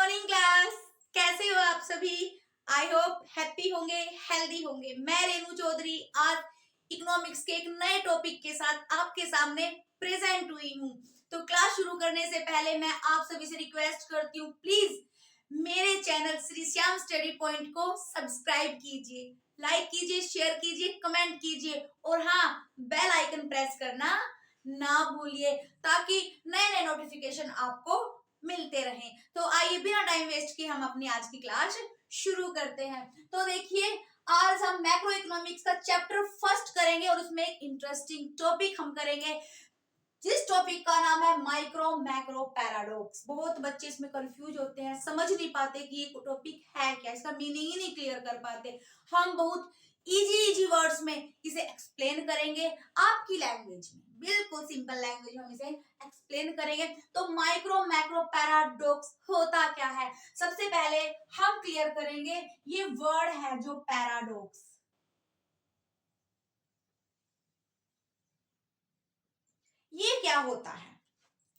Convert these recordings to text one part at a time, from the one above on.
Morning class. कैसे हो आप सभी? आई होप हैप्पी होंगे, हेल्दी होंगे। मैं रेनू चौधरी आज इकोनॉमिक्स के एक नए टॉपिक के साथ आपके सामने प्रेजेंट हुई हूँ। तो क्लास शुरू करने से पहले मैं आप सभी से रिक्वेस्ट करती हूँ, प्लीज मेरे channel Shri Shyam study point को सब्सक्राइब कीजिए, लाइक कीजिए, शेयर कीजिए, कमेंट कीजिए और हाँ, बेल आइकन प्रेस करना ना भूलिए ताकि नए नए नोटिफिकेशन आपको मिलते रहें। तो आइए बिना टाइम वेस्ट किए हम अपनी आज की क्लास शुरू करते हैं। तो देखिए, आज हम मैक्रो इकोनॉमिक्स का चैप्टर फर्स्ट करेंगे और उसमें एक इंटरेस्टिंग टॉपिक हम करेंगे जिस टॉपिक का नाम है माइक्रो मैक्रो पैराडॉक्स। बहुत बच्चे इसमें कंफ्यूज होते हैं, समझ नहीं पाते कि ये टॉपिक है क्या, इसका मीनिंग ही नहीं क्लियर कर पाते। हम बहुत इजी वर्ड्स में इसे एक्सप्लेन करेंगे, आपकी लैंग्वेज में, बिल्कुल सिंपल लैंग्वेज में हम इसे एक्सप्लेन करेंगे। तो माइक्रो मैक्रो पैराडॉक्स होता क्या है, सबसे पहले हम क्लियर करेंगे ये वर्ड है जो पैराडॉक्स। ये क्या होता है,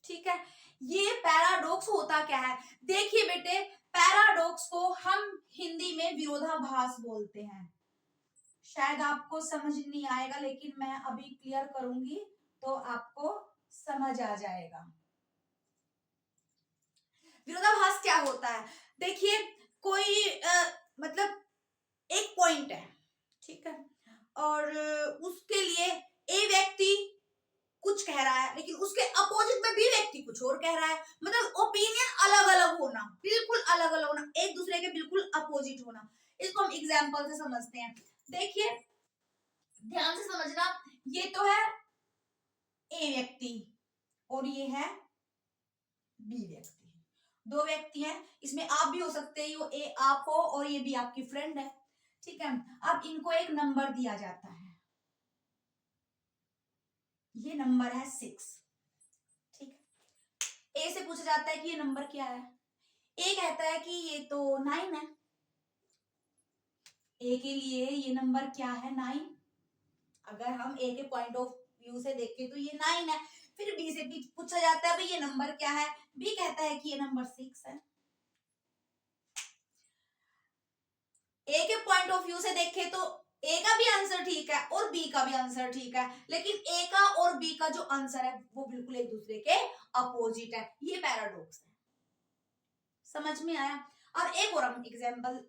ठीक है, ये पैराडॉक्स होता क्या है। देखिए बेटे, पैराडॉक्स को हम हिंदी में विरोधाभास बोलते हैं। शायद आपको समझ नहीं आएगा लेकिन मैं अभी क्लियर करूंगी तो आपको समझ आ जाएगा। विरोधाभास क्या होता है, देखिए कोई मतलब एक पॉइंट है, ठीक है, और उसके लिए ए व्यक्ति कुछ कह रहा है लेकिन उसके अपोजिट में बी व्यक्ति कुछ और कह रहा है। मतलब ओपिनियन अलग अलग होना, बिल्कुल अलग अलग होना, एक दूसरे के बिल्कुल अपोजिट होना। इसको हम एग्जांपल से समझते हैं। देखिए ध्यान से समझना, ये तो है ए व्यक्ति और ये है बी व्यक्ति। दो व्यक्ति हैं, इसमें आप भी हो सकते हो, ए आप हो और ये भी आपकी फ्रेंड है, ठीक है। अब इनको एक नंबर दिया जाता है, ये नंबर है 6, ठीक है। ए से पूछा जाता है कि ये नंबर क्या है, ए कहता है कि ये तो 9 है। ए के लिए ये नंबर क्या है, 9। अगर हम ए के पॉइंट ऑफ व्यू से देखें तो ये 9 है। फिर बी से भी पूछा जाता है भाई ये नंबर क्या है, बी कहता है कि ये नंबर 6 है। ए के पॉइंट ऑफ व्यू से देखें तो ए का भी आंसर ठीक है और बी का भी आंसर ठीक है, लेकिन ए का और बी का जो आंसर है वो बिल्कुल एक दूसरे के अपोजिट है। ये पैराडॉक्स है, समझ में आया। और एक और हम एग्जांपल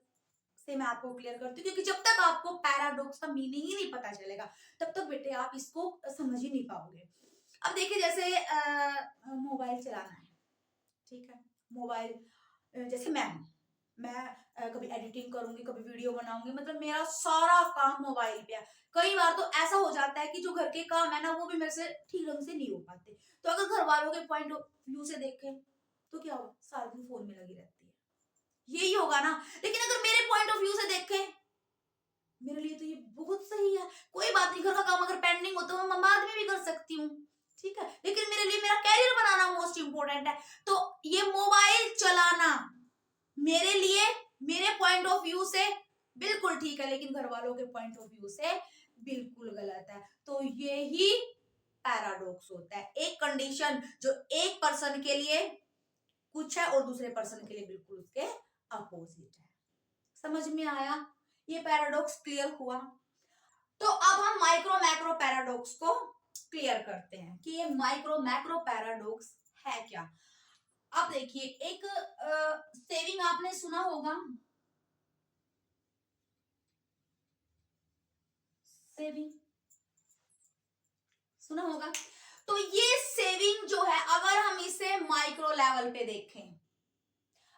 से मैं आपको क्लियर करती हूँ, क्योंकि जब तक आपको पैराडॉक्स का मीनिंग ही नहीं पता चलेगा तब तक बेटे आप इसको समझ ही नहीं पाओगे। अब देखिए जैसे मोबाइल चलाना है, ठीक है, मोबाइल जैसे मैं कभी एडिटिंग करूंगी, कभी वीडियो बनाऊंगी, मतलब मेरा सारा काम मोबाइल पे है। कई बार तो ऐसा हो जाता है कि जो घर के काम है ना वो भी मेरे से ठीक ढंग से नहीं हो पाते। तो अगर घर वालों के पॉइंट ऑफ व्यू से देखें तो क्या होगा, सारा दिन फोन में लगी रहती है, यही होगा ना। लेकिन अगर मेरे पॉइंट ऑफ व्यू से देखें, मेरे लिए तो ये बहुत सही है, कोई बात नहीं, घर का काम अगर पेंडिंग हो तो मैं बाद में भी कर सकती हूँ, ठीक है, लेकिन मेरे लिए मेरा कैरियर बनाना मोस्ट इंपोर्टेंट है। तो ये मोबाइल चलाना मेरे लिए मेरे पॉइंट ऑफ व्यू से बिल्कुल ठीक है, लेकिन घर वालों के पॉइंट ऑफ व्यू से बिल्कुल गलत है। तो ये ही पैराडॉक्स होता है, एक कंडीशन जो एक पर्सन के लिए कुछ है और दूसरे पर्सन के लिए बिल्कुल उसके अपोजिट है। समझ में आया, ये पैराडॉक्स क्लियर हुआ। तो अब हम माइक्रो मैक्रो पैराडॉक्स को क्लियर करते हैं कि ये माइक्रो मैक्रो पैराडॉक्स है क्या। अब देखिए एक सेविंग आपने सुना होगा, सेविंग सुना होगा। तो ये सेविंग जो है अगर हम इसे माइक्रो लेवल पे देखें,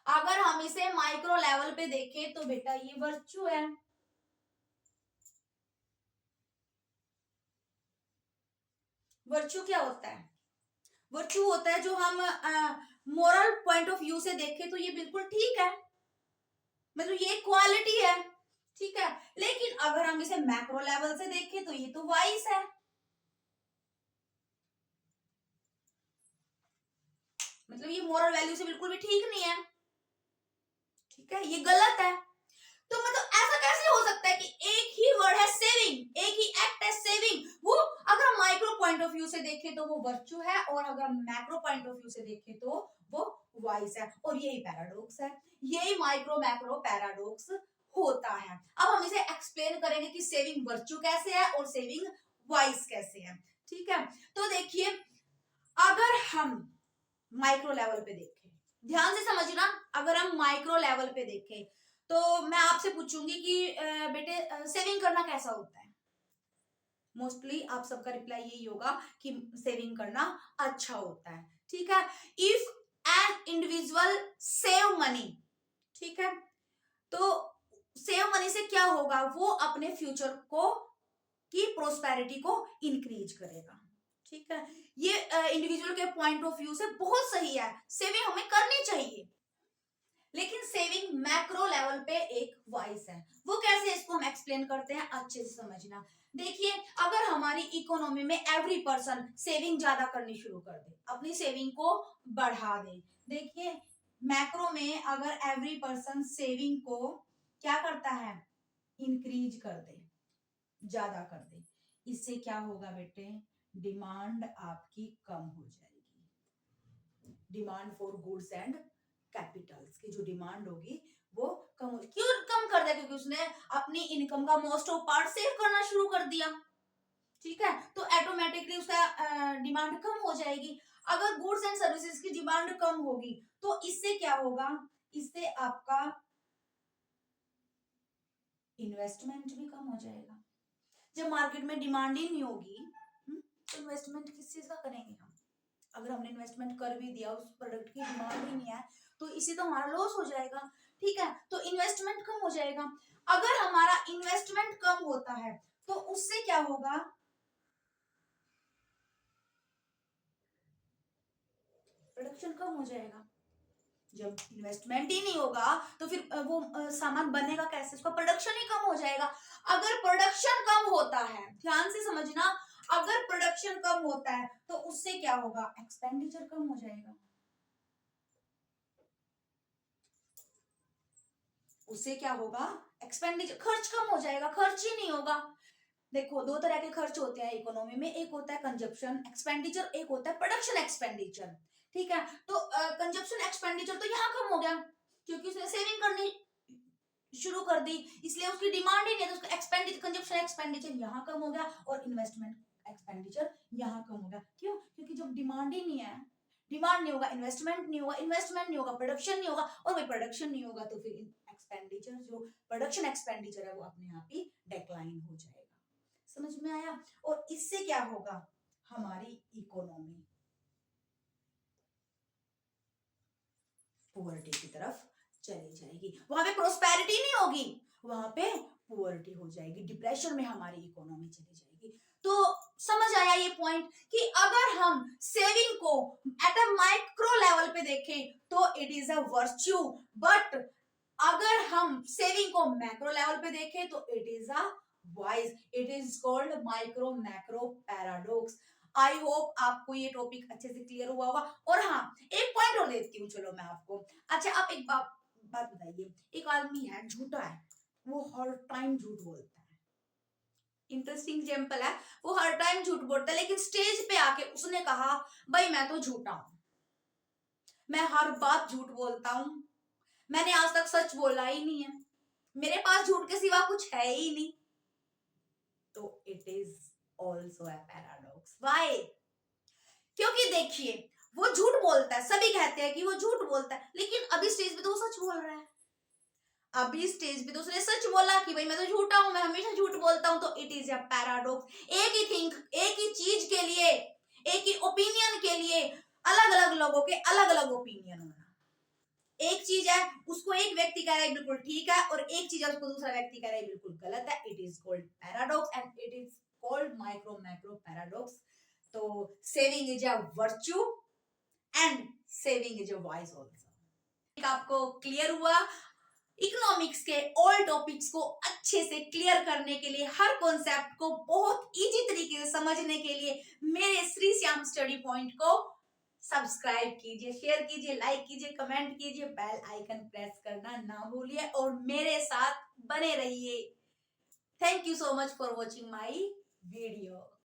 अगर हम इसे माइक्रो लेवल पे देखें तो बेटा ये वर्च्यू है। वर्च्यू क्या होता है, वर्च्यू होता है जो हम मोरल पॉइंट ऑफ व्यू से देखें तो ये बिल्कुल ठीक है, मतलब ये क्वालिटी है, ठीक है। लेकिन अगर हम इसे मैक्रो लेवल से देखें तो ये तो वाइस है, मतलब ये मोरल वैल्यू से बिल्कुल भी ठीक नहीं है, ठीक है, ये गलत है। तो मतलब ऐसा कैसे हो सकता है कि एक ही वर्ड है सेविंग, एक ही एक्ट है सेविंग, वो अगर हम माइक्रो पॉइंट ऑफ व्यू से देखें तो वो वर्च्यू है और अगर हम मैक्रो पॉइंट ऑफ व्यू से देखें तो वो वाइज है, और यही पैराडॉक्स है, यही माइक्रो मैक्रो पैराडॉक्स होता है। अब हम इसे एक्सप्लेन करेंगे कि सेविंग वर्च्यू कैसे है और सेविंग वाइज कैसे है। ठीक है, तो देखिए अगर हम माइक्रो लेवल पे देखें, ध्यान से समझना, अगर हम माइक्रो लेवल पे देखें तो मैं आपसे पूछूंगी कि बेटे सेविंग करना कैसा होता है। मोस्टली आप सबका रिप्लाई यही होगा कि सेविंग करना अच्छा होता है। ठीक है, if an individual save money, ठीक है, तो सेव मनी से क्या होगा, वो अपने फ्यूचर को की प्रोस्पेरिटी को इंक्रीज करेगा। ठीक है, ये इंडिविजुअल के पॉइंट ऑफ व्यू से बहुत सही है, सेविंग हमें करनी चाहिए, लेकिन सेविंग मैक्रो लेवल पे एक वाइज है। वो कैसे, इसको हम एक्सप्लेन करते हैं, अच्छे से समझना। देखिए अगर हमारी इकोनॉमी में एवरी पर्सन सेविंग ज्यादा करनी शुरू कर दे, अपनी सेविंग को बढ़ा दे, देखिए मैक्रो में अगर एवरी पर्सन सेविंग को क्या करता है, इंक्रीज कर दे, ज्यादा कर दे, इससे क्या होगा बेटे, डिमांड आपकी कम हो जाएगी। Demand for goods and Capitals की जो डिमांड होगी वो कम होगी। क्यों कम कर दिया, क्योंकि उसने अपनी इनकम का मोस्ट ऑफ पार्ट सेव करना शुरू कर दिया। ठीक है, तो ऑटोमेटिकली उसका डिमांड कम हो जाएगी। अगर गुड्स एंड सर्विसेज की डिमांड कम होगी तो इससे क्या होगा, इससे आपका इन्वेस्टमेंट भी कम हो जाएगा। जब मार्केट में डिमांड ही नहीं होगी तो इन्वेस्टमेंट किस चीज का करेंगे हम। अगर हमने इन्वेस्टमेंट कर भी दिया, उस प्रोडक्ट की डिमांड ही नहीं है, तो इससे तो हमारा लॉस हो जाएगा। ठीक है, तो इन्वेस्टमेंट कम हो जाएगा। अगर हमारा इन्वेस्टमेंट कम होता है तो उससे क्या होगा, प्रोडक्शन कम हो जाएगा। जब इन्वेस्टमेंट ही नहीं होगा तो फिर वो सामान बनेगा कैसे, उसका प्रोडक्शन ही कम हो जाएगा। अगर प्रोडक्शन कम होता है, ध्यान से समझना, अगर प्रोडक्शन कम होता है तो उससे क्या होगा, एक्सपेंडिचर कम हो जाएगा। उससे क्या होगा, एक्सपेंडिचर, खर्च कम हो जाएगा, खर्च ही नहीं होगा। देखो दो तरह के खर्च होते हैं इकोनॉमी में, एक होता है कंजप्शन एक्सपेंडिचर, एक होता है प्रोडक्शन एक्सपेंडिचर। ठीक है, तो कंजप्शन एक्सपेंडिचर तो यहाँ कम हो गया क्योंकि उसने सेविंग करनी शुरू कर दी, इसलिए उसकी डिमांड ही नहीं है, तो उसका एक्सपेंडिचर, कंजप्शन एक्सपेंडिचर यहाँ कम हो गया और इन्वेस्टमेंट एक्सपेंडिचर यहाँ कम हो गया। क्यों, क्योंकि जब डिमांड ही नहीं है, डिमांड नहीं होगा, इन्वेस्टमेंट नहीं होगा, इन्वेस्टमेंट नहीं होगा, प्रोडक्शन नहीं होगा, और वही प्रोडक्शन नहीं होगा तो फिर एक्सपेंडिचर, जो प्रोडक्शन एक्सपेंडिचर है वो अपने आप ही डिक्लाइन हो जाएगा। समझ में आया, और इससे क्या होगा, हमारी इकोनॉमी पुअर्टी की तरफ चली जाएगी, वहां पे प्रोस्पेरिटी नहीं होगी, वहां पे पुअर्टी हो जाएगी, डिप्रेशन में हमारी इकोनॉमी चली जाएगी। तो समझ आया ये पॉइंट कि अगर हम सेविंग को एट अ माइक्रो लेवल पे देखें तो it is a virtue, but अगर हम सेविंग को मैक्रो लेवल पे देखें तो it is a wise, it is called micro macro paradox. I hope आपको ये टॉपिक अच्छे से क्लियर हुआ होगा। और हाँ, एक पॉइंट और देती हूँ चलो मैं आपको। अच्छा आप एक बात बात बताइए, एक आदमी है झूठा है, वो हर टाइम झूठ बोलता है, इंटरेस्टिंग एग्जांपल है, वो हर टाइम झूठ बोलता है, लेकिन स्टेज पे आके उसने कहा भाई मैं तो झूठा हूं, मैं हर बात झूठ बोलता हूं, मैंने आज तक सच बोला ही नहीं है, मेरे पास झूठ के सिवा कुछ है ही नहीं, तो it is also a paradox. Why, क्योंकि देखिए वो झूठ बोलता है, सभी कहते हैं कि वो झूठ बोलता है, लेकिन अभी स्टेज पे तो वो सच बोल रहा है, अभी स्टेज पे तो उसने सच बोला कि भाई मैं तो झूठा हूं, मैं हमेशा झूठ बोलता हूं, तो इट इज अ पैराडॉक्स। एक ही थिंग, एक ही चीज के लिए, एक ही ओपिनियन के लिए अलग अलग लोगों के अलग अलग ओपिनियन होना। एक चीज है उसको एक व्यक्ति कह रहा है बिल्कुल ठीक है, और एक चीज है उसको दूसरा व्यक्ति कह रहा है बिल्कुल गलत है, it is called paradox and it is called micro macro paradox. तो saving is a virtue and saving is a vice also. आपको क्लियर हुआ, इकोनॉमिक्स के ऑल टॉपिक्स को अच्छे से क्लियर करने के लिए, हर कॉन्सेप्ट को बहुत इजी तरीके से समझने के लिए मेरे श्री श्याम स्टडी पॉइंट को सब्सक्राइब कीजिए, शेयर कीजिए, लाइक कीजिए, कमेंट कीजिए, बेल आइकन प्रेस करना ना भूलिए और मेरे साथ बने रहिए। Thank you so much for watching my video.